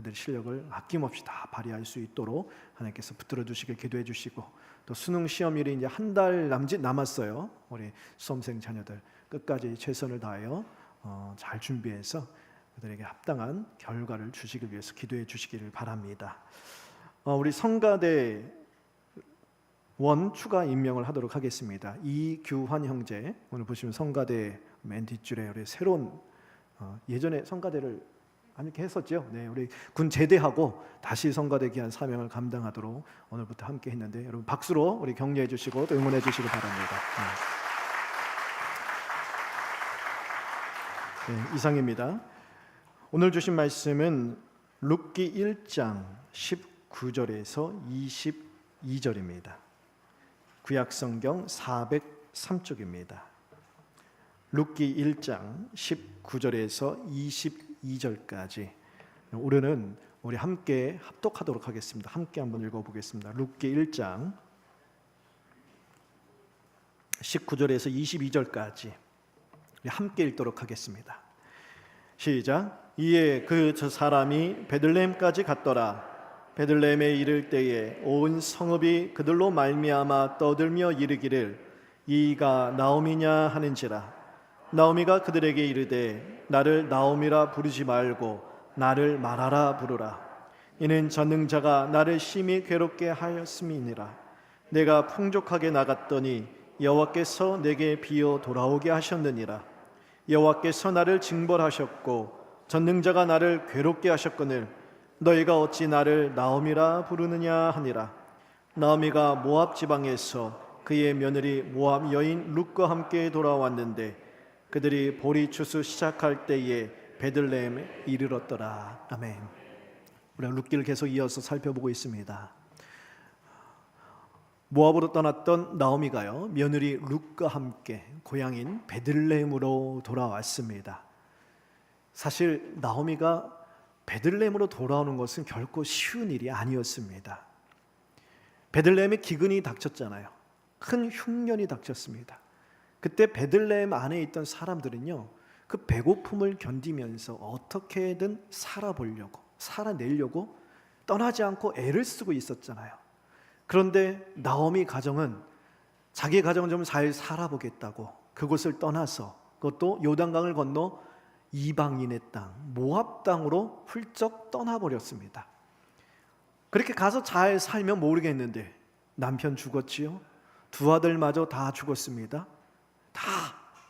여러분들의 실력을 아낌없이 다 발휘할 수 있도록 하나님께서 붙들어 주시길 기도해 주시고, 또 수능 시험일이 이제 한 달 남았어요. 우리 수험생 자녀들 끝까지 최선을 다하여 잘 준비해서 그들에게 합당한 결과를 주시기 위해서 기도해 주시기를 바랍니다. 우리 성가대 원 추가 임명을 하도록 하겠습니다. 이규환 형제, 오늘 보시면 성가대 맨 뒷줄에 우리 새로운 예전에 성가대를 함께 했었죠. 네, 우리 군 제대하고 다시 성가대 귀한 사명을 감당하도록 오늘부터 함께 했는데, 여러분 박수로 우리 격려해 주시고 또 응원해 주시기 바랍니다. 네, 이상입니다. 오늘 주신 말씀은 룻기 1장 19절에서 22절입니다. 구약성경 403쪽입니다. 룻기 1장 19절에서 22절까지 오늘은 우리 함께 합독하도록 하겠습니다. 함께 한번 읽어보겠습니다. 룻기 1장 19절에서 22절까지 함께 읽도록 하겠습니다. 시작. 이에 저 사람이 베들레헴까지 갔더라. 베들레헴에 이를 때에 온 성읍이 그들로 말미암아 떠들며 이르기를 이가 나오미냐 하는지라. 나오미가 그들에게 이르되 나를 나오미라 부르지 말고 나를 마라라 부르라. 이는 전능자가 나를 심히 괴롭게 하였음이니라. 내가 풍족하게 나갔더니 여호와께서 내게 비어 돌아오게 하셨느니라. 여호와께서 나를 징벌하셨고 전능자가 나를 괴롭게 하셨거늘 너희가 어찌 나를 나오미라 부르느냐 하니라. 나오미가 모압 지방에서 그의 며느리 모압 여인 룻과 함께 돌아왔는데 그들이 보리 추수 시작할 때에 베들레헴에 이르렀더라. 아멘. 우리가 룻기를 계속 이어서 살펴보고 있습니다. 모압으로 떠났던 나오미가요, 며느리 룻과 함께 고향인 베들레헴으로 돌아왔습니다. 사실 나오미가 베들레헴으로 돌아오는 것은 결코 쉬운 일이 아니었습니다. 베들레헴에 기근이 닥쳤잖아요. 큰 흉년이 닥쳤습니다. 그때 베들레헴 안에 있던 사람들은요, 그 배고픔을 견디면서 어떻게든 살아내려고 떠나지 않고 애를 쓰고 있었잖아요. 그런데 나오미 가정은 자기 가정을 좀 잘 살아보겠다고 그곳을 떠나서, 그것도 요단강을 건너 이방인의 땅 모압 땅으로 훌쩍 떠나버렸습니다. 그렇게 가서 잘 살면 모르겠는데 남편 죽었지요. 두 아들마저 다 죽었습니다. 다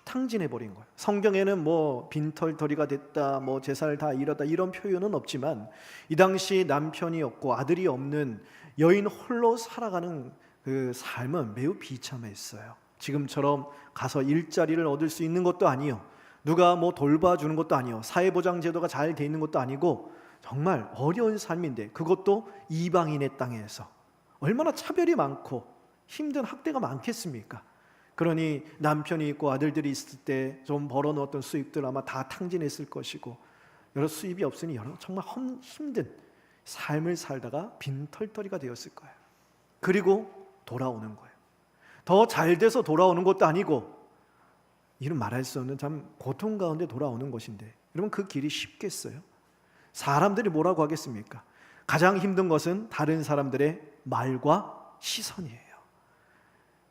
탕진해버린 거예요. 성경에는 뭐 빈털터리가 됐다, 뭐 재산을 다 잃었다 이런 표현은 없지만 이 당시 남편이 없고 아들이 없는 여인 홀로 살아가는 그 삶은 매우 비참했어요. 지금처럼 가서 일자리를 얻을 수 있는 것도 아니요, 누가 뭐 돌봐주는 것도 아니요, 사회보장제도가 잘 돼 있는 것도 아니고 정말 어려운 삶인데, 그것도 이방인의 땅에서 얼마나 차별이 많고 힘든 학대가 많겠습니까? 그러니 남편이 있고 아들들이 있을 때 좀 벌어놓았던 수입들 아마 다 탕진했을 것이고, 여러 수입이 없으니 정말 힘든 삶을 살다가 빈털터리가 되었을 거예요. 그리고 돌아오는 거예요. 더 잘 돼서 돌아오는 것도 아니고, 이는 말할 수 없는 참 고통 가운데 돌아오는 것인데, 여러분 그 길이 쉽겠어요? 사람들이 뭐라고 하겠습니까? 가장 힘든 것은 다른 사람들의 말과 시선이에요.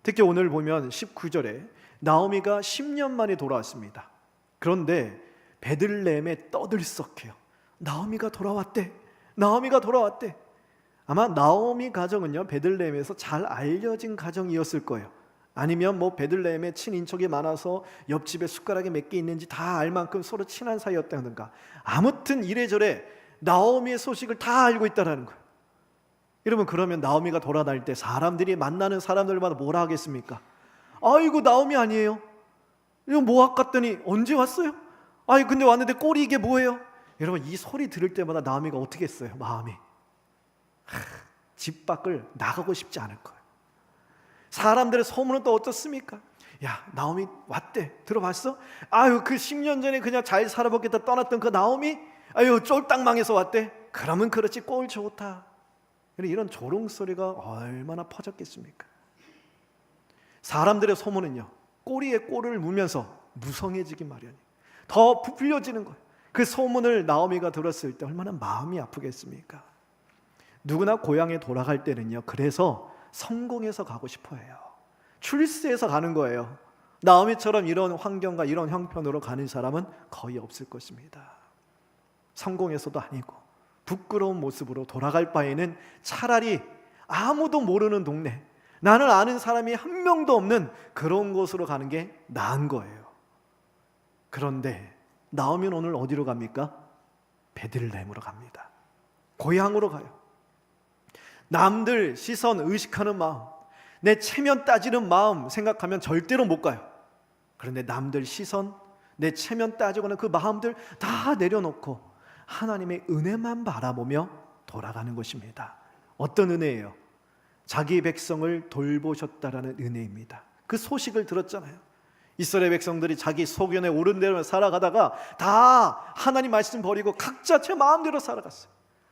특히 오늘 보면 19절에 나오미가 10년 만에 돌아왔습니다. 그런데 베들레헴에 떠들썩해요. 나오미가 돌아왔대. 나오미가 돌아왔대. 아마 나오미 가정은요, 베들레헴에서 잘 알려진 가정이었을 거예요. 아니면 뭐 베들레헴에 친인척이 많아서 옆집에 숟가락에 몇 개 있는지 다 알 만큼 서로 친한 사이였다든가, 아무튼 이래저래 나오미의 소식을 다 알고 있다는 거예요. 여러분, 그러면 나오미가 돌아다닐 때 사람들이 만나는 사람들마다 뭐라 하겠습니까? 아이고 나오미 아니에요? 이거 모압 갔더니 언제 왔어요? 아이 근데 왔는데 꼴이 이게 뭐예요? 여러분, 이 소리 들을 때마다 나오미가 어떻게 했어요? 마음이 집 밖을 나가고 싶지 않을 거예요. 사람들의 소문은 또 어떻습니까? 야, 나오미 왔대. 들어봤어? 아유, 그 10년 전에 그냥 잘 살아보겠다 떠났던 그 나오미, 아유 쫄딱 망해서 왔대. 그러면 그렇지, 꼴 좋다. 이런 조롱소리가 얼마나 퍼졌겠습니까? 사람들의 소문은요, 꼬리에 꼬리를 물면서 무성해지기 마련이에요. 더 부풀려지는 거예요. 그 소문을 나오미가 들었을 때 얼마나 마음이 아프겠습니까? 누구나 고향에 돌아갈 때는요, 그래서 성공해서 가고 싶어 해요. 출세해서 가는 거예요. 나오미처럼 이런 환경과 이런 형편으로 가는 사람은 거의 없을 것입니다. 성공해서도 아니고 부끄러운 모습으로 돌아갈 바에는 차라리 아무도 모르는 동네, 나는 아는 사람이 한 명도 없는 그런 곳으로 가는 게 나은 거예요. 그런데 나오미는 오늘 어디로 갑니까? 베들레헴으로 갑니다. 고향으로 가요. 남들 시선 의식하는 마음, 내 체면 따지는 마음 생각하면 절대로 못 가요. 그런데 남들 시선, 내 체면 따지고는 그 마음들 다 내려놓고 하나님의 은혜만 바라보며 돌아가는 것입니다. 어떤 은혜예요? 자기 백성을 돌보셨다라는 은혜입니다. 그 소식을 들었잖아요. 이스라엘 백성들이 자기 소견에 오른 대로 살아가다가 다 하나님 말씀 버리고 각자 제 마음대로 살아갔어요.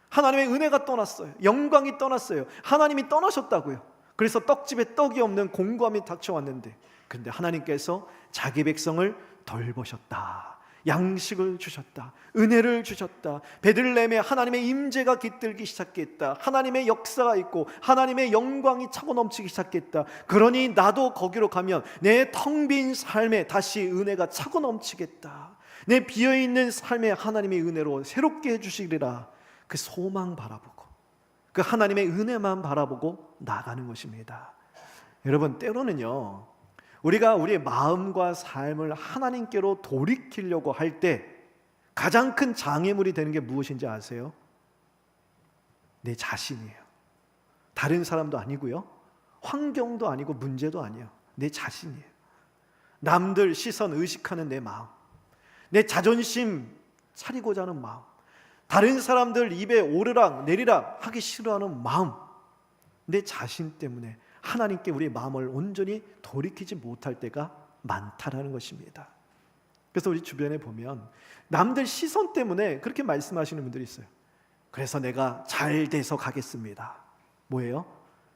하나님의 은혜가 떠났어요. 영광이 떠났어요. 하나님이 떠나셨다고요. 그래서 떡집에 떡이 없는 공고함이 닥쳐왔는데, 그런데 하나님께서 자기 백성을 돌보셨다, 양식을 주셨다, 은혜를 주셨다, 베들레헴에 하나님의 임재가 깃들기 시작했다, 하나님의 역사가 있고 하나님의 영광이 차고 넘치기 시작했다. 그러니 나도 거기로 가면 내 텅 빈 삶에 다시 은혜가 차고 넘치겠다, 내 비어있는 삶에 하나님의 은혜로 새롭게 해주시리라. 그 소망 바라보고 그 하나님의 은혜만 바라보고 나가는 것입니다. 여러분, 때로는요, 우리가 우리의 마음과 삶을 하나님께로 돌이키려고 할 때 가장 큰 장애물이 되는 게 무엇인지 아세요? 내 자신이에요. 다른 사람도 아니고요, 환경도 아니고 문제도 아니에요. 내 자신이에요. 남들 시선 의식하는 내 마음, 내 자존심 차리고자 하는 마음, 다른 사람들 입에 오르락 내리락 하기 싫어하는 마음, 내 자신 때문에 하나님께 우리의 마음을 온전히 돌이키지 못할 때가 많다라는 것입니다. 그래서 우리 주변에 보면 남들 시선 때문에 그렇게 말씀하시는 분들이 있어요. 그래서 내가 잘 돼서 가겠습니다. 뭐예요?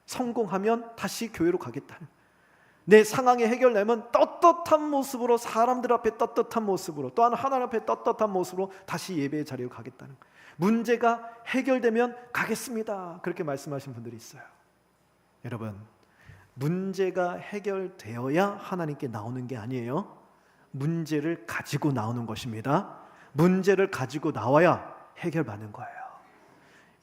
성공하면 다시 교회로 가겠다는, 내 상황이 해결되면 떳떳한 모습으로, 사람들 앞에 떳떳한 모습으로, 또한 하나님 앞에 떳떳한 모습으로 다시 예배의 자리로 가겠다는 거예요. 문제가 해결되면 가겠습니다, 그렇게 말씀하시는 분들이 있어요. 여러분, 문제가 해결되어야 하나님께 나오는 게 아니에요. 문제를 가지고 나오는 것입니다. 문제를 가지고 나와야 해결받는 거예요.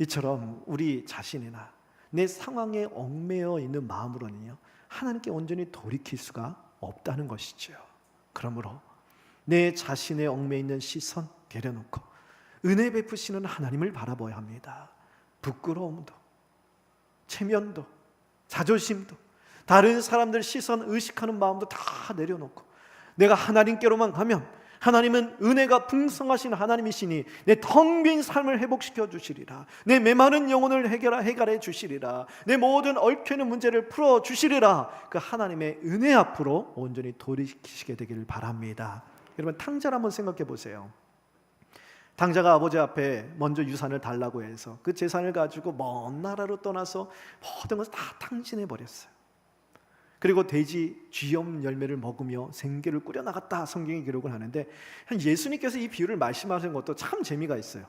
이처럼 우리 자신이나 내 상황에 얽매여 있는 마음으로는요, 하나님께 온전히 돌이킬 수가 없다는 것이죠. 그러므로 내 자신의 얽매여 있는 시선 내려놓고 은혜 베푸시는 하나님을 바라봐야 합니다. 부끄러움도, 체면도, 자존심도, 다른 사람들 시선 의식하는 마음도 다 내려놓고 내가 하나님께로만 가면 하나님은 은혜가 풍성하신 하나님이시니 내 텅 빈 삶을 회복시켜 주시리라, 내 메마른 영혼을 해결해 주시리라, 내 모든 얽혀있는 문제를 풀어 주시리라. 그 하나님의 은혜 앞으로 온전히 돌이키시게 되기를 바랍니다. 여러분, 탕자를 한번 생각해 보세요. 탕자가 아버지 앞에 먼저 유산을 달라고 해서 그 재산을 가지고 먼 나라로 떠나서 모든 것을 다 탕진해 버렸어요. 그리고 돼지 쥐염 열매를 먹으며 생계를 꾸려나갔다, 성경이 기록을 하는데, 예수님께서 이 비유를 말씀하시는 것도 참 재미가 있어요.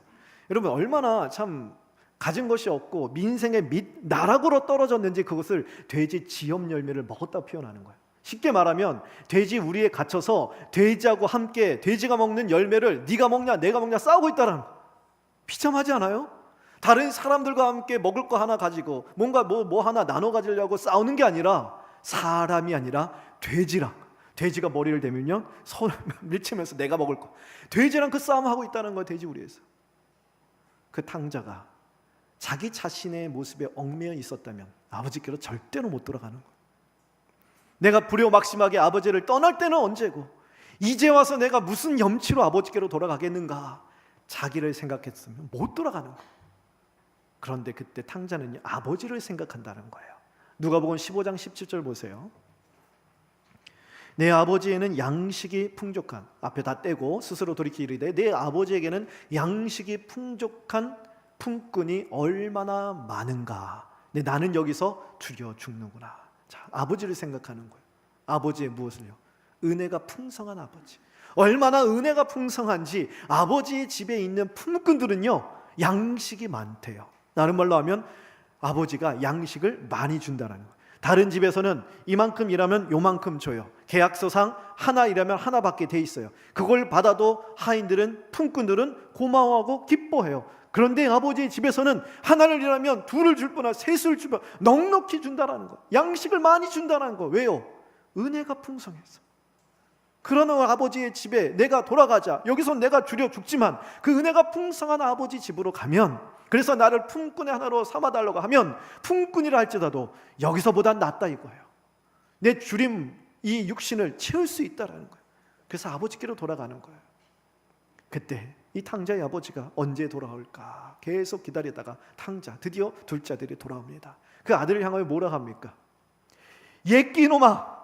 여러분, 얼마나 참 가진 것이 없고 민생의 나락으로 떨어졌는지 그것을 돼지 쥐염 열매를 먹었다고 표현하는 거예요. 쉽게 말하면 돼지 우리에 갇혀서 돼지하고 함께 돼지가 먹는 열매를 네가 먹냐 내가 먹냐 싸우고 있다는 거. 비참하지 않아요? 다른 사람들과 함께 먹을 거 하나 가지고 뭔가 뭐 하나 나눠 가지려고 싸우는 게 아니라, 사람이 아니라 돼지랑, 돼지가 머리를 대면요 손을 밀치면서 내가 먹을 거, 돼지랑 그 싸움하고 있다는 거예요. 돼지 우리에서. 그 탕자가 자기 자신의 모습에 얽매여 있었다면 아버지께로 절대로 못 돌아가는 거예요. 내가 불효막심하게 아버지를 떠날 때는 언제고, 이제 와서 내가 무슨 염치로 아버지께로 돌아가겠는가, 자기를 생각했으면 못 돌아가는 거예요. 그런데 그때 탕자는 아버지를 생각한다는 거예요. 누가복음 15장 17절 보세요. 내 아버지에는 양식이 풍족한, 앞에 다 떼고 스스로 돌이키 이르되 내 아버지에게는 양식이 풍족한 품꾼이 얼마나 많은가. 근데 나는 여기서 죽여 죽는구나. 자, 아버지를 생각하는 거예요. 아버지의 무엇을요? 은혜가 풍성한 아버지, 얼마나 은혜가 풍성한지 아버지의 집에 있는 품꾼들은요, 양식이 많대요. 다른 말로 하면 아버지가 양식을 많이 준다는 거예요. 다른 집에서는 이만큼 일하면 요만큼 줘요. 계약서상 하나 일하면 하나밖에 돼 있어요. 그걸 받아도 하인들은, 품꾼들은 고마워하고 기뻐해요. 그런데 아버지의 집에서는 하나를 일하면 둘을 줄 뻔한 셋을 주면 넉넉히 준다는 거, 양식을 많이 준다는 거. 왜요? 은혜가 풍성해서. 그러나 아버지의 집에 내가 돌아가자, 여기서 내가 줄여 죽지만 그 은혜가 풍성한 아버지 집으로 가면, 그래서 나를 품꾼의 하나로 삼아달라고 하면 품꾼이라 할지라도 여기서보단 낫다 이거예요. 내 주림, 이 육신을 채울 수 있다라는 거예요. 그래서 아버지께로 돌아가는 거예요. 그때 이 탕자의 아버지가 언제 돌아올까 계속 기다리다가 탕자, 드디어 둘째 아들이 돌아옵니다. 그 아들을 향하여 뭐라 합니까? 예끼 이놈아,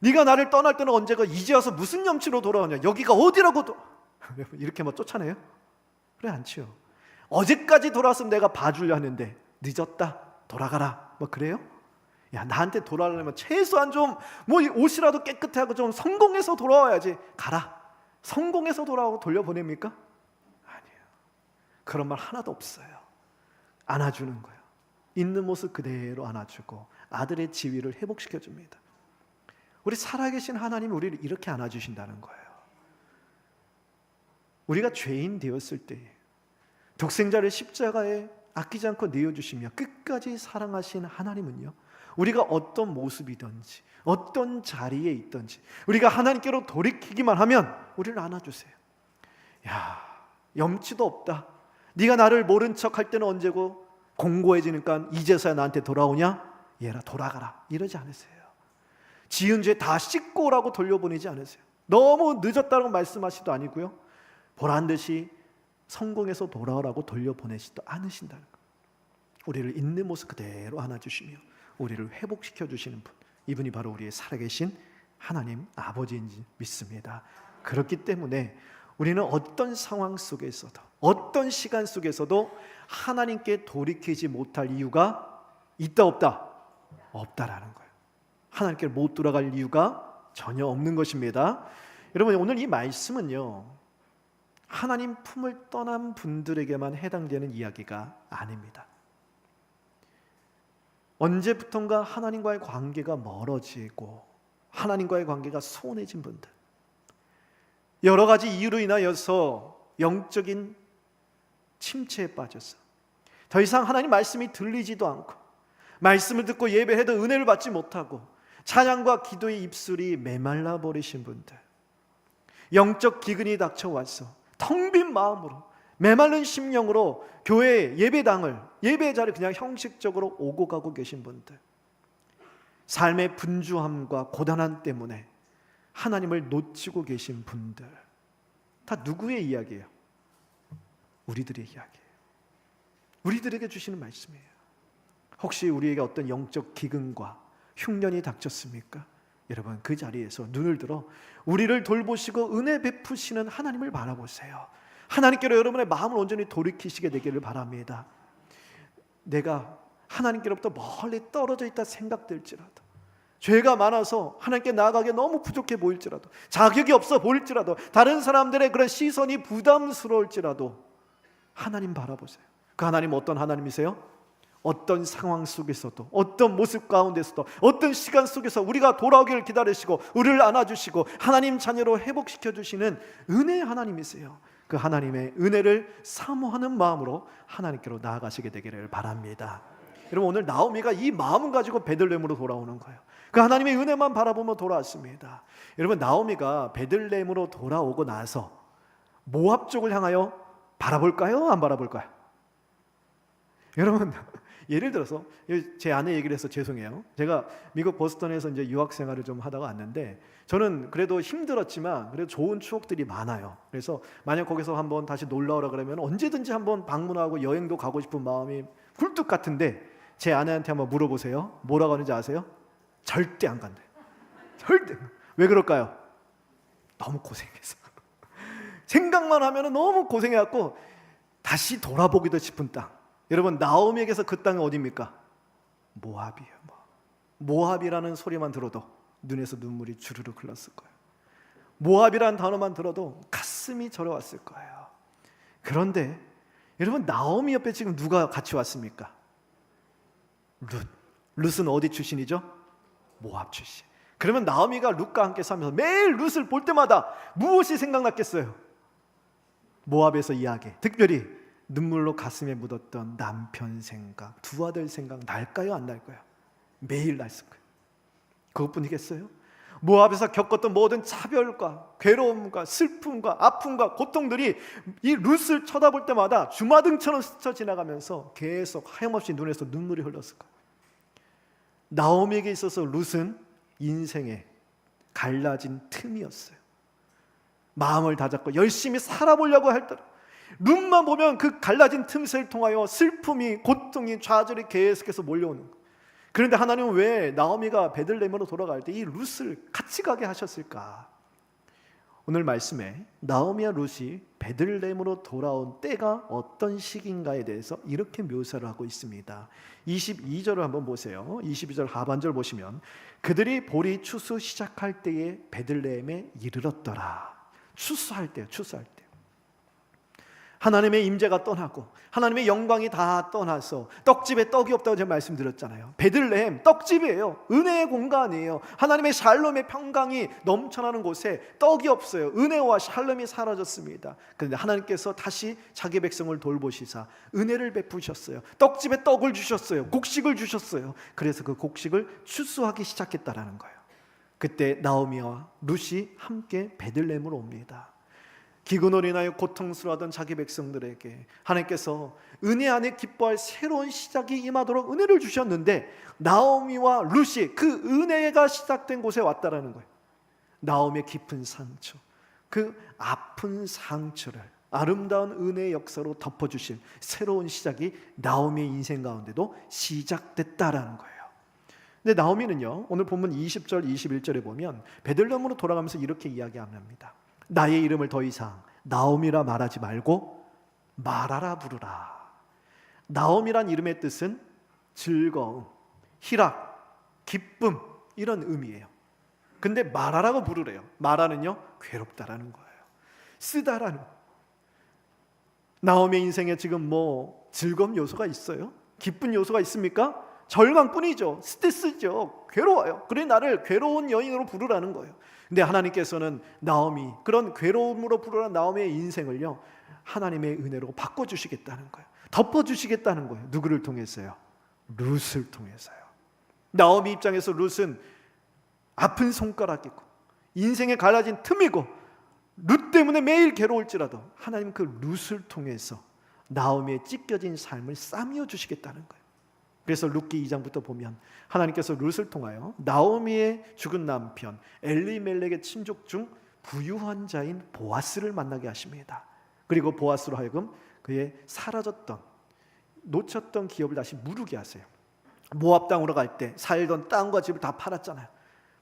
네가 나를 떠날 때는 언제가, 이제 와서 무슨 염치로 돌아오냐, 여기가 어디라고 이렇게 뭐 쫓아내요? 그래 않지요. 어제까지 돌아왔으면 내가 봐주려 하는데 늦었다, 돌아가라, 뭐 그래요? 야, 나한테 돌아오려면 최소한 좀 뭐 옷이라도 깨끗해 하고 좀 성공해서 돌아와야지. 가라, 성공해서 돌아오고 돌려보냅니까? 아니에요. 그런 말 하나도 없어요. 안아주는 거예요. 있는 모습 그대로 안아주고 아들의 지위를 회복시켜 줍니다. 우리 살아계신 하나님이 우리를 이렇게 안아주신다는 거예요. 우리가 죄인 되었을 때에 독생자를 십자가에 아끼지 않고 내어주시며 끝까지 사랑하신 하나님은요, 우리가 어떤 모습이든지 어떤 자리에 있든지 우리가 하나님께로 돌이키기만 하면 우리를 안아주세요. 야, 염치도 없다, 네가 나를 모른 척 할 때는 언제고 공고해지니까 이제서야 나한테 돌아오냐, 얘라 돌아가라, 이러지 않으세요. 지은 죄 다 씻고 오라고 돌려보내지 않으세요. 너무 늦었다고 말씀하시도 아니고요, 보란듯이 성공해서 돌아오라고 돌려보내지도 않으신다는 것. 우리를 있는 모습 그대로 안아주시며 우리를 회복시켜 주시는 분, 이분이 바로 우리의 살아계신 하나님 아버지인지 믿습니다. 그렇기 때문에 우리는 어떤 상황 속에서도 어떤 시간 속에서도 하나님께 돌이키지 못할 이유가 있다 없다? 없다라는 거예요. 하나님께 못 돌아갈 이유가 전혀 없는 것입니다. 여러분, 오늘 이 말씀은요, 하나님 품을 떠난 분들에게만 해당되는 이야기가 아닙니다. 언제부턴가 하나님과의 관계가 멀어지고 하나님과의 관계가 소원해진 분들, 여러 가지 이유로 인하여서 영적인 침체에 빠져서 더 이상 하나님 말씀이 들리지도 않고 말씀을 듣고 예배해도 은혜를 받지 못하고 찬양과 기도의 입술이 메말라 버리신 분들, 영적 기근이 닥쳐와서 텅 빈 마음으로 메마른 심령으로 교회 예배당을, 예배 자리를 그냥 형식적으로 오고 가고 계신 분들, 삶의 분주함과 고단함 때문에 하나님을 놓치고 계신 분들, 다 누구의 이야기예요? 우리들의 이야기예요. 우리들에게 주시는 말씀이에요. 혹시 우리에게 어떤 영적 기근과 흉년이 닥쳤습니까? 여러분, 그 자리에서 눈을 들어 우리를 돌보시고 은혜 베푸시는 하나님을 바라보세요. 하나님께로 여러분의 마음을 온전히 돌이키시게 되기를 바랍니다. 내가 하나님께로부터 멀리 떨어져 있다 생각될지라도, 죄가 많아서 하나님께 나아가기 너무 부족해 보일지라도, 자격이 없어 보일지라도, 다른 사람들의 그런 시선이 부담스러울지라도 하나님 바라보세요. 그 하나님 어떤 하나님이세요? 어떤 상황 속에서도, 어떤 모습 가운데서도, 어떤 시간 속에서 우리가 돌아오기를 기다리시고 우리를 안아주시고 하나님 자녀로 회복시켜 주시는 은혜의 하나님이세요. 그 하나님의 은혜를 사모하는 마음으로 하나님께로 나아가시게 되기를 바랍니다. 여러분, 오늘 나오미가 이 마음을 가지고 베들레헴으로 돌아오는 거예요. 그 하나님의 은혜만 바라보며 돌아왔습니다. 여러분, 나오미가 베들레헴으로 돌아오고 나서 모압 쪽을 향하여 바라볼까요? 안 바라볼까요? 여러분, 예를 들어서 제 아내 얘기를 해서 죄송해요. 제가 미국 보스턴에서 이제 유학 생활을 좀 하다가 왔는데, 저는 그래도 힘들었지만 그래도 좋은 추억들이 많아요. 그래서 만약 거기서 한번 다시 놀러 오라 그러면 언제든지 한번 방문하고 여행도 가고 싶은 마음이 굴뚝 같은데, 제 아내한테 한번 물어보세요. 뭐라고 하는지 아세요? 절대 안 간대. 절대. 왜 그럴까요? 너무 고생해서. 생각만 하면 너무 고생해갖고 다시 돌아보기도 싶은 땅. 여러분, 나오미에게서 그 땅이 어디입니까? 모압이에요. 모압이라는 소리만 들어도 눈에서 눈물이 주르륵 흘렀을 거예요. 모압이라는 단어만 들어도 가슴이 저려왔을 거예요. 그런데 여러분, 나오미 옆에 지금 누가 같이 왔습니까? 룻은 어디 출신이죠? 모압 출신. 그러면 나오미가 룻과 함께 살면서 매일 룻을 볼 때마다 무엇이 생각났겠어요? 모압에서 이야기, 특별히 눈물로 가슴에 묻었던 남편 생각, 두 아들 생각 날까요, 안 날까요? 매일 났을 거예요. 그것뿐이겠어요? 모압에서 겪었던 모든 차별과 괴로움과 슬픔과 아픔과 고통들이 이 룻을 쳐다볼 때마다 주마등처럼 스쳐 지나가면서 계속 하염없이 눈에서 눈물이 흘렀을 거예요. 나오미에게 있어서 룻은 인생의 갈라진 틈이었어요. 마음을 다잡고 열심히 살아보려고 할 때 룻만 보면 그 갈라진 틈새를 통하여 슬픔이, 고통이, 좌절이 계속해서 몰려오는 거예요. 그런데 하나님은 왜 나오미가 베들레헴으로 돌아갈 때 이 룻을 같이 가게 하셨을까? 오늘 말씀에 나오미와 룻이 베들레헴으로 돌아온 때가 어떤 시기인가에 대해서 이렇게 묘사를 하고 있습니다. 22절을 한번 보세요. 22절 하반절 보시면 그들이 보리 추수 시작할 때에 베들레헴에 이르렀더라. 추수할 때. 하나님의 임재가 떠나고 하나님의 영광이 다 떠나서 떡집에 떡이 없다고 제가 말씀드렸잖아요. 베들레헴 떡집이에요. 은혜의 공간이에요. 하나님의 샬롬의 평강이 넘쳐나는 곳에 떡이 없어요. 은혜와 샬롬이 사라졌습니다. 그런데 하나님께서 다시 자기 백성을 돌보시사 은혜를 베푸셨어요. 떡집에 떡을 주셨어요. 곡식을 주셨어요. 그래서 그 곡식을 추수하기 시작했다라는 거예요. 그때 나오미와 룻이 함께 베들레헴으로 옵니다. 기근으로 인하여 고통스러워하던 자기 백성들에게 하나님께서 은혜 안에 기뻐할 새로운 시작이 임하도록 은혜를 주셨는데 나오미와 룻이 그 은혜가 시작된 곳에 왔다라는 거예요. 나오미의 깊은 상처, 그 아픈 상처를 아름다운 은혜의 역사로 덮어주실 새로운 시작이 나오미의 인생 가운데도 시작됐다라는 거예요. 근데 나오미는요, 오늘 본문 20절 21절에 보면 베들레헴으로 돌아가면서 이렇게 이야기합니다. 나의 이름을 더 이상 나오미라 말하지 말고 마라라 부르라. 나오미란 이름의 뜻은 즐거움, 희락, 기쁨 이런 의미예요. 근데 마라라고 부르래요. 마라는요, 괴롭다라는 거예요. 쓰다라는 거예요. 나오미의 인생에 지금 뭐 즐거운 요소가 있어요? 기쁜 요소가 있습니까? 절망뿐이죠. 스트레스죠. 괴로워요. 그래 나를 괴로운 여인으로 부르라는 거예요. 근데 하나님께서는 나오미, 그런 괴로움으로 부르는 나오미의 인생을요, 하나님의 은혜로 바꿔주시겠다는 거예요. 덮어주시겠다는 거예요. 누구를 통해서요? 룻을 통해서요. 나오미 입장에서 룻은 아픈 손가락이고 인생에 갈라진 틈이고 룻 때문에 매일 괴로울지라도 하나님 그 룻을 통해서 나오미의 찢겨진 삶을 싸매어 주시겠다는 거예요. 그래서 룻기 2장부터 보면 하나님께서 룻을 통하여 나오미의 죽은 남편 엘리멜렉의 친족 중 부유한 자인 보아스를 만나게 하십니다. 그리고 보아스로 하여금 그의 사라졌던, 놓쳤던 기업을 다시 무르게 하세요. 모압 땅으로 갈 때 살던 땅과 집을 다 팔았잖아요.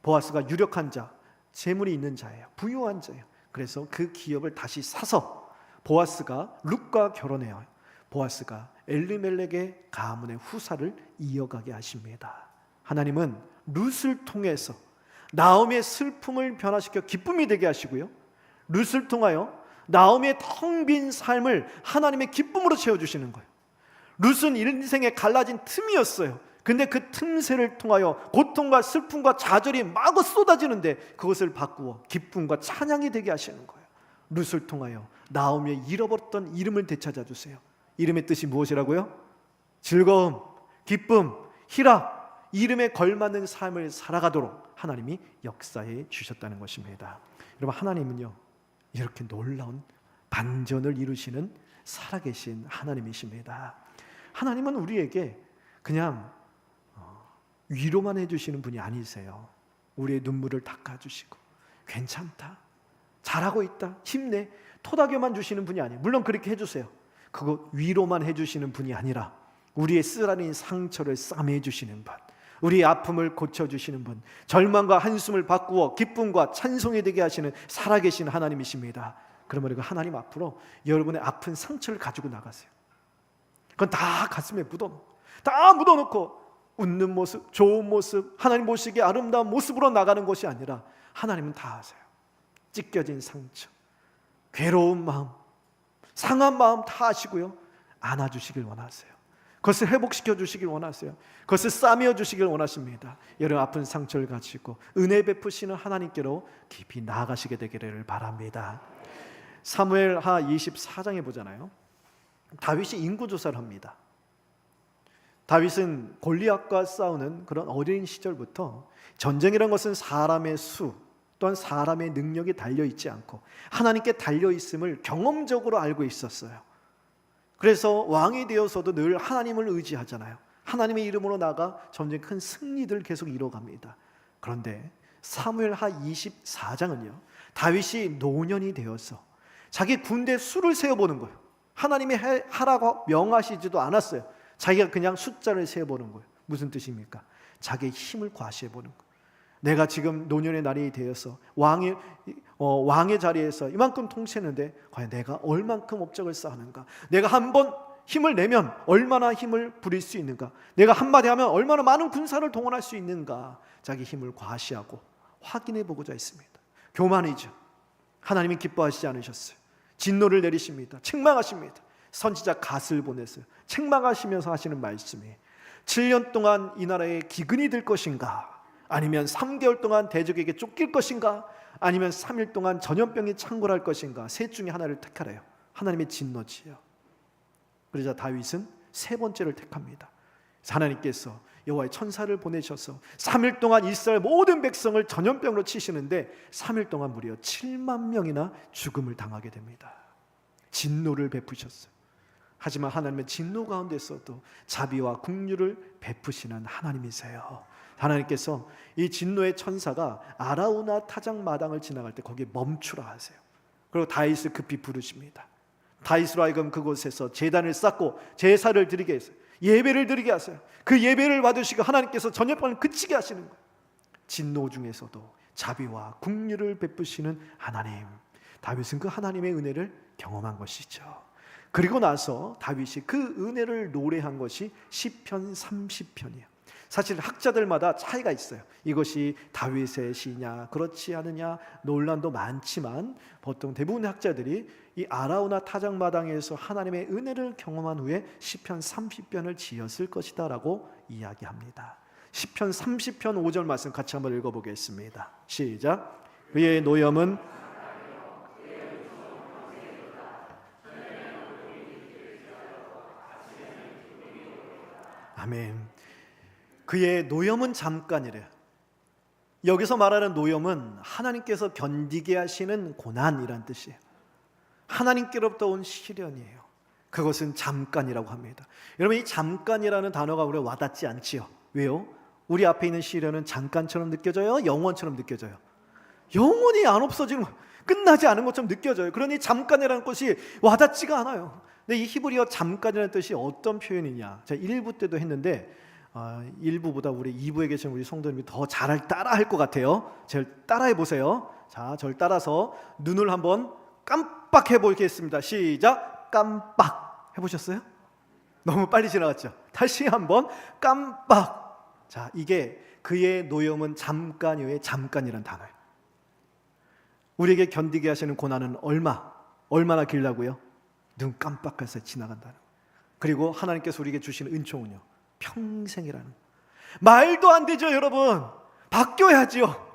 보아스가 유력한 자, 재물이 있는 자예요. 부유한 자예요. 그래서 그 기업을 다시 사서 보아스가 룻과 결혼해요. 보아스가 엘리멜렉의 가문의 후사를 이어가게 하십니다. 하나님은 룻을 통해서 나오미의 슬픔을 변화시켜 기쁨이 되게 하시고요, 룻을 통하여 나오미의 텅 빈 삶을 하나님의 기쁨으로 채워주시는 거예요. 룻은 인생의 갈라진 틈이었어요. 근데 그 틈새를 통하여 고통과 슬픔과 좌절이 마구 쏟아지는데 그것을 바꾸어 기쁨과 찬양이 되게 하시는 거예요. 룻을 통하여 나오미의 잃어버렸던 이름을 되찾아 주세요. 이름의 뜻이 무엇이라고요? 즐거움, 기쁨, 희락, 이름에 걸맞는 삶을 살아가도록 하나님이 역사해 주셨다는 것입니다. 여러분, 하나님은요, 이렇게 놀라운 반전을 이루시는 살아계신 하나님이십니다. 하나님은 우리에게 그냥 위로만 해주시는 분이 아니세요. 우리의 눈물을 닦아주시고 괜찮다, 잘하고 있다, 힘내, 토닥여만 주시는 분이 아니에요. 물론 그렇게 해주세요. 그거 위로만 해주시는 분이 아니라 우리의 쓰라린 상처를 싸매해 주시는 분, 우리의 아픔을 고쳐주시는 분, 절망과 한숨을 바꾸어 기쁨과 찬송이 되게 하시는 살아계신 하나님이십니다. 그러면 그 하나님 앞으로 여러분의 아픈 상처를 가지고 나가세요. 그건 다 가슴에 묻어놓고 웃는 모습, 좋은 모습, 하나님 보시기에 아름다운 모습으로 나가는 것이 아니라 하나님은 다 아세요. 찢겨진 상처, 괴로운 마음, 상한 마음 다 아시고요, 안아주시길 원하세요. 그것을 회복시켜 주시길 원하세요. 그것을 싸매어 주시길 원하십니다. 여러분 아픈 상처를 가지고 은혜 베푸시는 하나님께로 깊이 나아가시게 되기를 바랍니다. 사무엘하 24장에 보잖아요. 다윗이 인구조사를 합니다. 다윗은 골리앗과 싸우는 그런 어린 시절부터 전쟁이란 것은 사람의 수 또한 사람의 능력이 달려있지 않고 하나님께 달려있음을 경험적으로 알고 있었어요. 그래서 왕이 되어서도 늘 하나님을 의지하잖아요. 하나님의 이름으로 나가 전쟁 큰 승리들을 계속 이뤄갑니다. 그런데 사무엘하 24장은요, 다윗이 노년이 되어서 자기 군대 수를 세어보는 거예요. 하나님이 하라고 명하시지도 않았어요. 자기가 그냥 숫자를 세어보는 거예요. 무슨 뜻입니까? 자기의 힘을 과시해보는 거예요. 내가 지금 노년의 날이 되어서 왕의 자리에서 이만큼 통치했는데 과연 내가 얼만큼 업적을 쌓았는가? 내가 한번 힘을 내면 얼마나 힘을 부릴 수 있는가? 내가 한마디 하면 얼마나 많은 군사를 동원할 수 있는가? 자기 힘을 과시하고 확인해 보고자 했습니다. 교만이죠. 하나님이 기뻐하시지 않으셨어요. 진노를 내리십니다. 책망하십니다. 선지자 갓을 보냈어요. 책망하시면서 하시는 말씀이 7년 동안 이 나라에 기근이 될 것인가? 아니면 3개월 동안 대적에게 쫓길 것인가? 아니면 3일 동안 전염병이 창궐할 것인가? 셋 중에 하나를 택하래요. 하나님의 진노지요. 그러자 다윗은 세 번째를 택합니다. 하나님께서 여호와의 천사를 보내셔서 3일 동안 이스라엘 모든 백성을 전염병으로 치시는데 3일 동안 무려 7만 명이나 죽음을 당하게 됩니다. 진노를 베푸셨어요. 하지만 하나님의 진노 가운데서도 자비와 긍휼을 베푸시는 하나님이세요. 하나님께서 이 진노의 천사가 아라우나 타작 마당을 지나갈 때 거기에 멈추라 하세요. 그리고 다윗을 급히 부르십니다. 다윗으로 하여금 그곳에서 제단을 쌓고 제사를 드리게 했어요. 예배를 드리게 하세요. 그 예배를 받으시고 하나님께서 전염병을 그치게 하시는 거예요. 진노 중에서도 자비와 긍휼을 베푸시는 하나님, 다윗은 그 하나님의 은혜를 경험한 것이죠. 그리고 나서 다윗이 그 은혜를 노래한 것이 시편 30편이에요. 사실 학자들마다 차이가 있어요. 이것이 다윗의 시냐 그렇지 않느냐 논란도 많지만 보통 대부분의 학자들이 이 아라우나 타작마당에서 하나님의 은혜를 경험한 후에 시편 30편을 지었을 것이다 라고 이야기합니다. 시편 30편 5절 말씀 같이 한번 읽어보겠습니다. 시작. 그의 노염은 아멘. 그의 노염은 잠깐이래요. 여기서 말하는 노염은 하나님께서 견디게 하시는 고난이란 뜻이에요. 하나님께로부터 온 시련이에요. 그것은 잠깐이라고 합니다. 여러분, 이 잠깐이라는 단어가 우리가 와닿지 않지요. 왜요? 우리 앞에 있는 시련은 잠깐처럼 느껴져요? 영원처럼 느껴져요? 영원히 안 없어지는, 끝나지 않은 것처럼 느껴져요. 그러니 잠깐이라는 것이 와닿지가 않아요. 근데 이 히브리어 잠깐이라는 뜻이 어떤 표현이냐, 제가 1부 때도 했는데 1부보다 우리 2부에 계신 우리 성도님이 더 잘 따라할 것 같아요. 저를 따라해 보세요. 자, 저를 따라서 눈을 한번 깜빡해 보겠습니다. 시작. 깜빡 해보셨어요? 너무 빨리 지나갔죠? 다시 한번 깜빡. 자, 이게 그의 노염은 잠깐이의 잠깐이란 단어예요. 우리에게 견디게 하시는 고난은 얼마나 길다고요? 눈 깜빡해서 지나간다는 거예요. 그리고 하나님께서 우리에게 주시는 은총은요, 평생이라는, 말도 안 되죠. 여러분, 바뀌어야지요.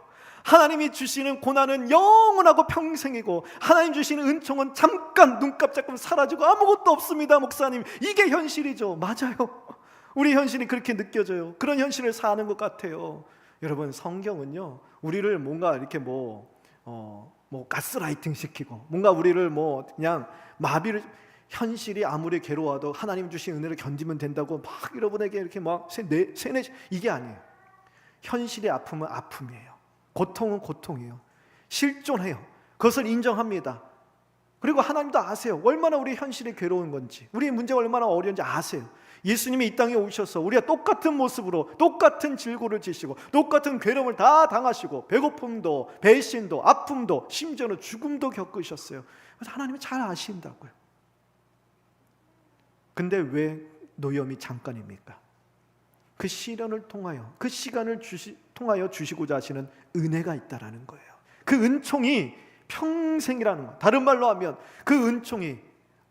하나님이 주시는 고난은 영원하고 평생이고 하나님 주시는 은총은 잠깐 눈 깜짝하면 사라지고 아무것도 없습니다. 목사님, 이게 현실이죠. 맞아요. 우리 현실이 그렇게 느껴져요. 그런 현실을 사는 것 같아요. 여러분, 성경은요, 우리를 뭔가 이렇게 가스라이팅 시키고 뭔가 우리를 그냥 마비를, 현실이 아무리 괴로워도 하나님 주신 은혜를 견디면 된다고 막 여러분에게 이렇게 세뇌, 이게 아니에요. 현실의 아픔은 아픔이에요. 고통은 고통이에요. 실존해요. 그것을 인정합니다. 그리고 하나님도 아세요. 얼마나 우리 현실이 괴로운 건지, 우리의 문제가 얼마나 어려운지 아세요. 예수님이 이 땅에 오셔서 우리가 똑같은 모습으로 똑같은 질고를 지시고 똑같은 괴로움을 다 당하시고 배고픔도 배신도 아픔도 심지어는 죽음도 겪으셨어요. 그래서 하나님이 잘 아신다고요. 근데 왜 노염이 잠깐입니까? 그 시련을 통하여, 그 시간을 통하여 주시고자 하시는 은혜가 있다라는 거예요. 그 은총이 평생이라는 것. 다른 말로 하면 그 은총이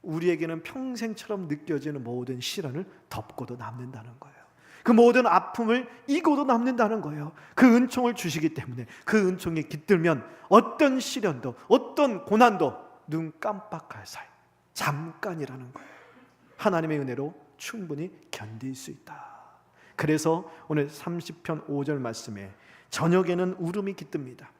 우리에게는 평생처럼 느껴지는 모든 시련을 덮고도 남는다는 거예요. 그 모든 아픔을 이고도 남는다는 거예요. 그 은총을 주시기 때문에 그 은총에 깃들면 어떤 시련도 어떤 고난도 눈 깜빡할 사이 잠깐이라는 거예요. 하나님의 은혜로 충분히 견딜 수 있다. 그래서 오늘 30편 5절 말씀에 저녁에는 울음이 깃듭니다.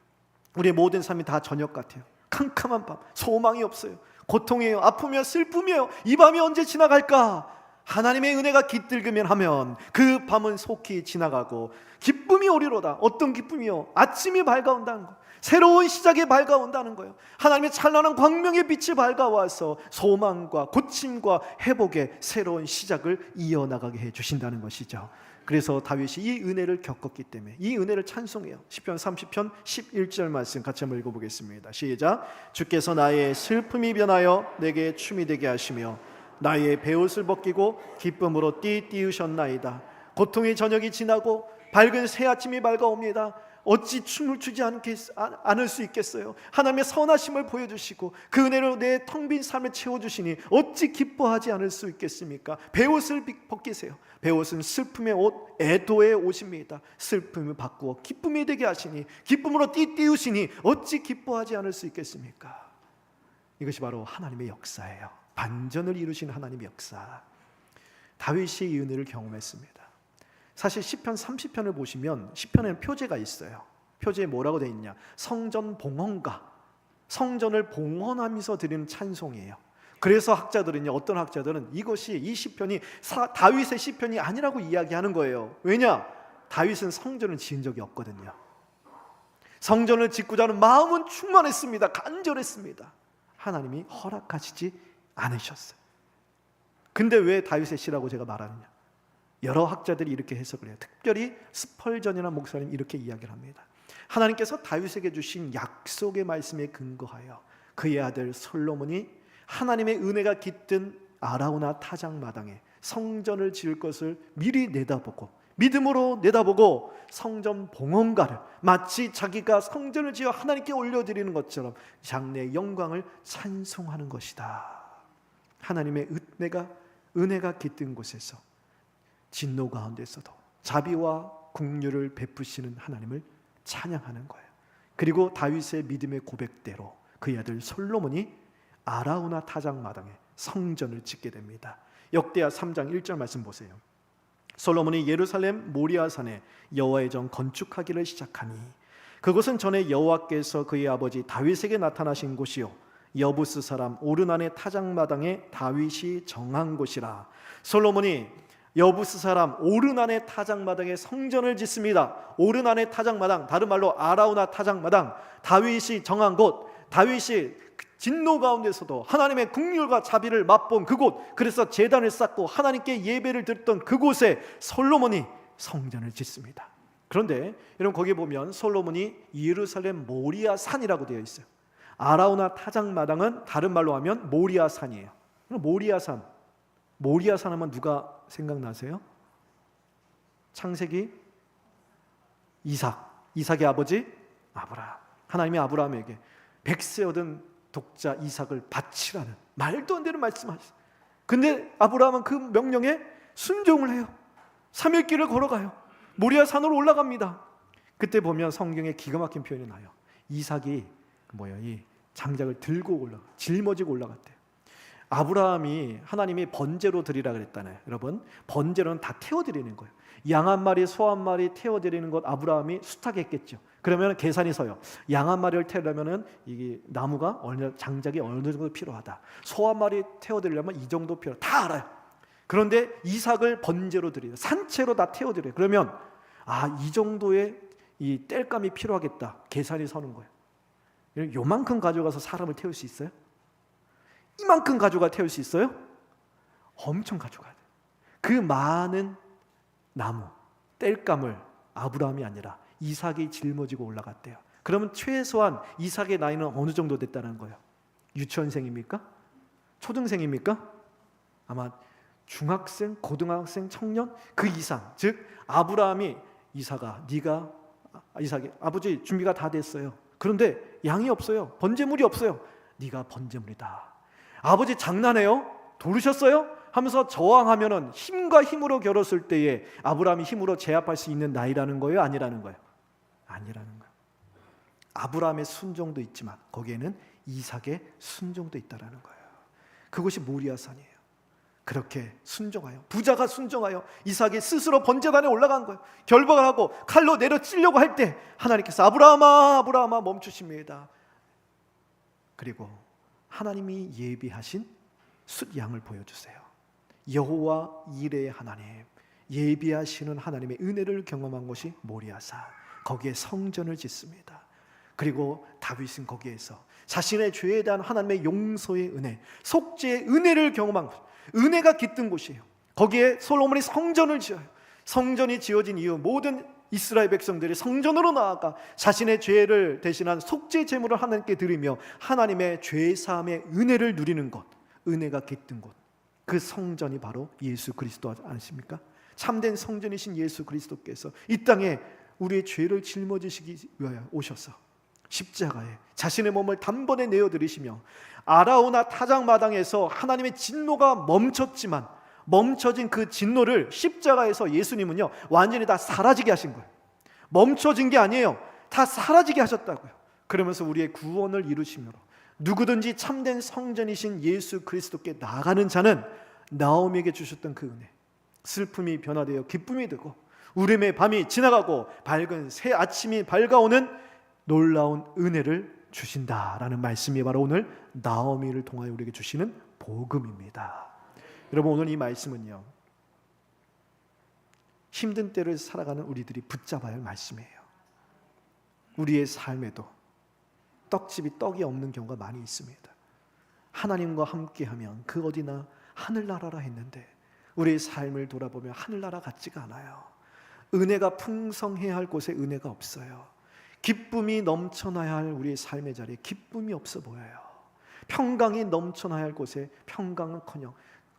우리의 모든 삶이 다 저녁 같아요. 캄캄한 밤, 소망이 없어요. 고통이에요. 아픔이에요. 슬픔이에요. 이 밤이 언제 지나갈까? 하나님의 은혜가 깃들기만 하면 그 밤은 속히 지나가고 기쁨이 오리로다. 어떤 기쁨이요? 아침이 밝아온다는 거, 새로운 시작이 밝아온다는 거예요. 하나님의 찬란한 광명의 빛이 밝아와서 소망과 고침과 회복의 새로운 시작을 이어나가게 해주신다는 것이죠. 그래서 다윗이 이 은혜를 겪었기 때문에 이 은혜를 찬송해요. 시편 30편 11절 말씀 같이 한번 읽어보겠습니다. 시작. 주께서 나의 슬픔이 변하여 내게 춤이 되게 하시며 나의 베옷을 벗기고 기쁨으로 띠띠우셨나이다. 고통의 저녁이 지나고 밝은 새 아침이 밝아옵니다. 어찌 춤을 추지 않을 수 있겠어요? 하나님의 선하심을 보여주시고 그 은혜로 내 텅 빈 삶을 채워주시니 어찌 기뻐하지 않을 수 있겠습니까? 베옷을 벗기세요. 베옷은 슬픔의 옷, 애도의 옷입니다. 슬픔을 바꾸어 기쁨이 되게 하시니 기쁨으로 띠띠우시니 어찌 기뻐하지 않을 수 있겠습니까? 이것이 바로 하나님의 역사예요. 반전을 이루신 하나님의 역사. 다윗이 이 은혜를 경험했습니다. 사실 시편 30편을 보시면 시편에는 표제가 있어요. 표제에 뭐라고 되어 있냐? 성전 봉헌가, 성전을 봉헌하면서 드리는 찬송이에요. 그래서 학자들은요, 어떤 학자들은 이것이 이 시편이 다윗의 시편이 아니라고 이야기하는 거예요. 왜냐? 다윗은 성전을 지은 적이 없거든요. 성전을 짓고자 하는 마음은 충만했습니다. 간절했습니다. 하나님이 허락하시지 않으셨어요. 근데 왜 다윗의 시라고 제가 말하느냐? 여러 학자들이 이렇게 해석을 해요. 특별히 스펄전이라는 목사님 이렇게 이야기를 합니다. 하나님께서 다윗에게 주신 약속의 말씀에 근거하여 그의 아들 솔로몬이 하나님의 은혜가 깃든 아라우나 타작마당에 성전을 지을 것을 미리 내다보고 믿음으로 내다보고 성전 봉헌가를 마치 자기가 성전을 지어 하나님께 올려드리는 것처럼 장래의 영광을 찬송하는 것이다. 하나님의 은혜가 깃든 곳에서 진노 가운데서도 자비와 긍휼을 베푸시는 하나님을 찬양하는 거예요. 그리고 다윗의 믿음의 고백대로 그의 아들 솔로몬이 아라우나 타작마당에 성전을 짓게 됩니다. 역대하 3장 1절 말씀 보세요. 솔로몬이 예루살렘 모리아산에 여호와의 전 건축하기를 시작하니 그곳은 전에 여호와께서 그의 아버지 다윗에게 나타나신 곳이요 여부스 사람 오르난의 타작마당에 다윗이 정한 곳이라. 솔로몬이 여부스 사람 오르난의 타작마당에 성전을 짓습니다. 오르난의 타작마당, 다른 말로 아라우나 타작마당, 다윗이 정한 곳, 다윗이 진노 가운데서도 하나님의 긍휼과 자비를 맛본 그곳, 그래서 제단을 쌓고 하나님께 예배를 드렸던 그곳에 솔로몬이 성전을 짓습니다. 그런데 여러분 거기 보면 솔로몬이 예루살렘 모리아 산이라고 되어 있어요. 아라우나 타작마당은 다른 말로 하면 모리아 산이에요. 모리아 산 하면 누가 생각나세요? 창세기 이삭의 아버지 아브라함. 하나님이 아브라함에게 100세 얻은 독자 이삭을 바치라는 말도 안 되는 말씀하셨어요. 근데 아브라함은 그 명령에 순종을 해요. 3일 길을 걸어가요. 모리아 산으로 올라갑니다. 그때 보면 성경에 기가 막힌 표현이 나요. 이삭이 이 장작을 들고 짊어지고 올라갔대요. 아브라함이 하나님이 번제로 드리라 그랬잖아요. 여러분, 번제로는 다 태워드리는 거예요. 양 한 마리, 소 한 마리 태워드리는 것 아브라함이 수탁했겠죠. 그러면 계산이 서요. 양 한 마리를 태우려면 이게 나무가 장작이 어느 정도 필요하다. 소 한 마리 태워드리려면 이 정도 필요하다. 다 알아요. 그런데 이삭을 번제로 드려요. 산채로 다 태워드려요. 그러면 이 정도의 이 땔감이 필요하겠다. 계산이 서는 거예요. 요만큼 가져가서 사람을 태울 수 있어요? 이만큼 가져가 태울 수 있어요? 엄청 가져가야 돼요. 그 많은 나무, 땔감을 아브라함이 아니라 이삭이 짊어지고 올라갔대요. 그러면 최소한 이삭의 나이는 어느 정도 됐다는 거예요? 유치원생입니까? 초등생입니까? 아마 중학생, 고등학생, 청년 그 이상. 즉 아브라함이 이삭이 아버지 준비가 다 됐어요. 그런데 양이 없어요. 번제물이 없어요. 네가 번제물이다. 아버지 장난해요? 도르셨어요? 하면서 저항하면은 힘과 힘으로 겨뤘을 때에 아브라함이 힘으로 제압할 수 있는 나이라는 거예요? 아니라는 거예요? 아니라는 거예요. 아브라함의 순종도 있지만 거기에는 이삭의 순종도 있다라는 거예요. 그것이 모리아산이에요. 그렇게 순종하여, 부자가 순종하여 이삭이 스스로 번제단에 올라간 거예요. 결박을 하고 칼로 내려 찌려고 할 때 하나님께서 아브라함아, 아브라함아 멈추십니다. 그리고 하나님이 예비하신 숫양을 보여주세요. 여호와 이레의 하나님, 예비하시는 하나님의 은혜를 경험한 곳이 모리아산, 거기에 성전을 짓습니다. 그리고 다윗은 거기에서 자신의 죄에 대한 하나님의 용서의 은혜, 속죄의 은혜를 경험한 곳, 은혜가 깃든 곳이에요. 거기에 솔로몬이 성전을 지어요. 성전이 지어진 이후 모든 이스라엘 백성들이 성전으로 나아가 자신의 죄를 대신한 속죄 제물을 하나님께 드리며 하나님의 죄 사함의 은혜를 누리는 것, 은혜가 깃든 곳, 그 성전이 바로 예수 그리스도 아니십니까? 참된 성전이신 예수 그리스도께서 이 땅에 우리의 죄를 짊어지시기 위하여 오셔서 십자가에 자신의 몸을 단번에 내어드리시며 아라우나 타작마당에서 하나님의 진노가 멈췄지만 멈춰진 그 진노를 십자가에서 예수님은요 완전히 다 사라지게 하신 거예요. 멈춰진 게 아니에요. 다 사라지게 하셨다고요. 그러면서 우리의 구원을 이루심으로 누구든지 참된 성전이신 예수 그리스도께 나아가는 자는 나오미에게 주셨던 그 은혜, 슬픔이 변화되어 기쁨이 되고 울음의 밤이 지나가고 밝은 새 아침이 밝아오는 놀라운 은혜를 주신다라는 말씀이 바로 오늘 나오미를 통하여 우리에게 주시는 복음입니다. 여러분, 오늘 이 말씀은요 힘든 때를 살아가는 우리들이 붙잡아야 할 말씀이에요. 우리의 삶에도 떡이 없는 경우가 많이 있습니다. 하나님과 함께하면 그 어디나 하늘나라라 했는데 우리의 삶을 돌아보면 하늘나라 같지가 않아요. 은혜가 풍성해야 할 곳에 은혜가 없어요. 기쁨이 넘쳐나야 할 우리의 삶의 자리에 기쁨이 없어 보여요. 평강이 넘쳐나야 할 곳에 평강은커녕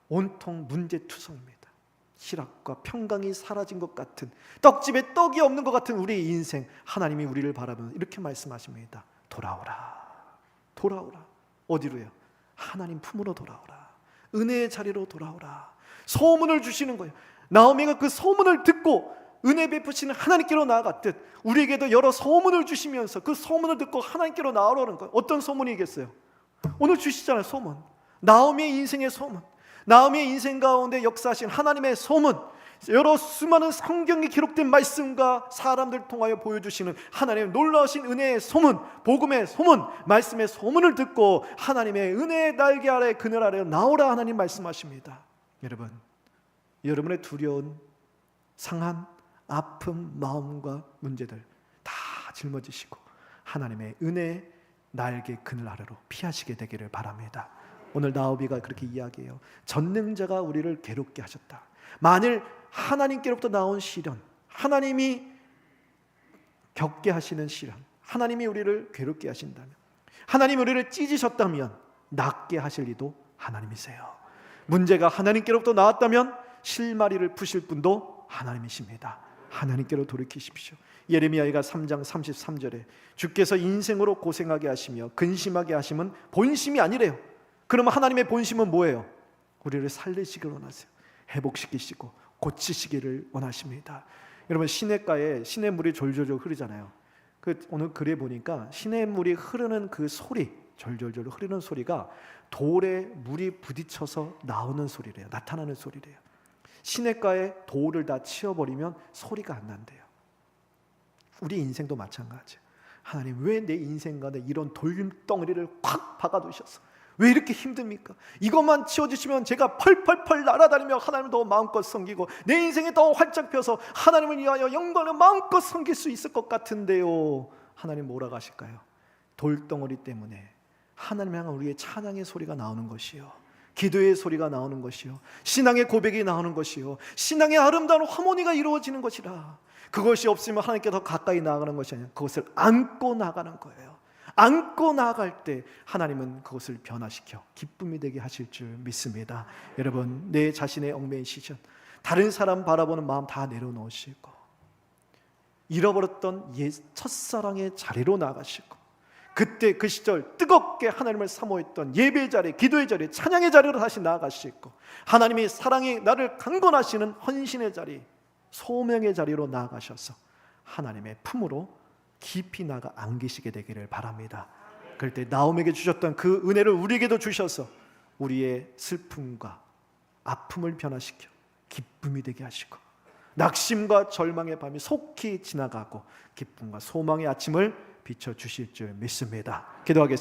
온통 문제투성입니다. 희락과 평강이 사라진 것 같은, 떡집에 떡이 없는 것 같은 우리의 인생, 하나님이 우리를 바라보면서 이렇게 말씀하십니다. 돌아오라, 돌아오라. 어디로요? 하나님 품으로 돌아오라. 은혜의 자리로 돌아오라. 소문을 주시는 거예요. 나오미가 그 소문을 듣고 은혜 베푸시는 하나님께로 나아갔듯 우리에게도 여러 소문을 주시면서 그 소문을 듣고 하나님께로 나아오라는 거예요. 어떤 소문이겠어요? 오늘 주시잖아요. 소문. 나오미의 인생의 소문, 나오미의 인생 가운데 역사하신 하나님의 소문, 여러 수많은 성경에 기록된 말씀과 사람들 통하여 보여주시는 하나님의 놀라우신 은혜의 소문, 복음의 소문, 말씀의 소문을 듣고 하나님의 은혜의 날개 아래 그늘 아래 나오라 하나님 말씀하십니다. 여러분, 여러분의 두려운 상한 아픔, 마음과 문제들 다 짊어지시고 하나님의 은혜 날개 그늘 아래로 피하시게 되기를 바랍니다. 오늘 나오미가 그렇게 이야기해요. 전능자가 우리를 괴롭게 하셨다. 만일 하나님께로부터 나온 시련, 하나님이 겪게 하시는 시련, 하나님이 우리를 괴롭게 하신다면, 하나님이 우리를 찢으셨다면 낫게 하실 이도 하나님이세요. 문제가 하나님께로부터 나왔다면 실마리를 푸실 분도 하나님이십니다. 하나님께로 돌이키십시오. 예레미야가 3장 33절에 주께서 인생으로 고생하게 하시며 근심하게 하심은 본심이 아니래요. 그러면 하나님의 본심은 뭐예요? 우리를 살리시기를 원하세요. 회복시키시고 고치시기를 원하십니다. 여러분, 시냇가에 시냇물이 졸졸졸 흐르잖아요. 오늘 글에 보니까 시냇물이 흐르는 그 소리, 졸졸졸 흐르는 소리가 돌에 물이 부딪혀서 나오는 소리래요. 나타나는 소리래요. 시냇가에 돌을 다 치워버리면 소리가 안 난대요. 우리 인생도 마찬가지예요. 하나님, 왜 내 인생 가운데 이런 돌덩어리를 콱 박아두셨어? 왜 이렇게 힘듭니까? 이것만 치워주시면 제가 펄펄펄 날아다니며 하나님을 더 마음껏 섬기고 내 인생이 더 활짝 펴서 하나님을 위하여 영광을 마음껏 섬길 수 있을 것 같은데요. 하나님 뭐라고 하실까요? 돌덩어리 때문에 하나님 향한 우리의 찬양의 소리가 나오는 것이요, 기도의 소리가 나오는 것이요, 신앙의 고백이 나오는 것이요, 신앙의 아름다운 화모니가 이루어지는 것이라. 그것이 없으면 하나님께 더 가까이 나아가는 것이 아니라 그것을 안고 나가는 거예요. 안고 나아갈 때 하나님은 그것을 변화시켜 기쁨이 되게 하실 줄 믿습니다. 여러분, 내 자신의 얽매인 시선, 다른 사람 바라보는 마음 다 내려놓으시고 잃어버렸던 옛 첫사랑의 자리로 나아가시고 그때 그 시절 뜨겁게 하나님을 사모했던 예배의 자리, 기도의 자리, 찬양의 자리로 다시 나아가시고, 하나님이 사랑이 나를 강건하시는 헌신의 자리, 소명의 자리로 나아가셔서 하나님의 품으로 깊이 나가 안기시게 되기를 바랍니다. 그럴 때 나옴에게 주셨던 그 은혜를 우리에게도 주셔서 우리의 슬픔과 아픔을 변화시켜 기쁨이 되게 하시고, 낙심과 절망의 밤이 속히 지나가고 기쁨과 소망의 아침을 비춰주실 줄 믿습니다. 기도하겠습니다.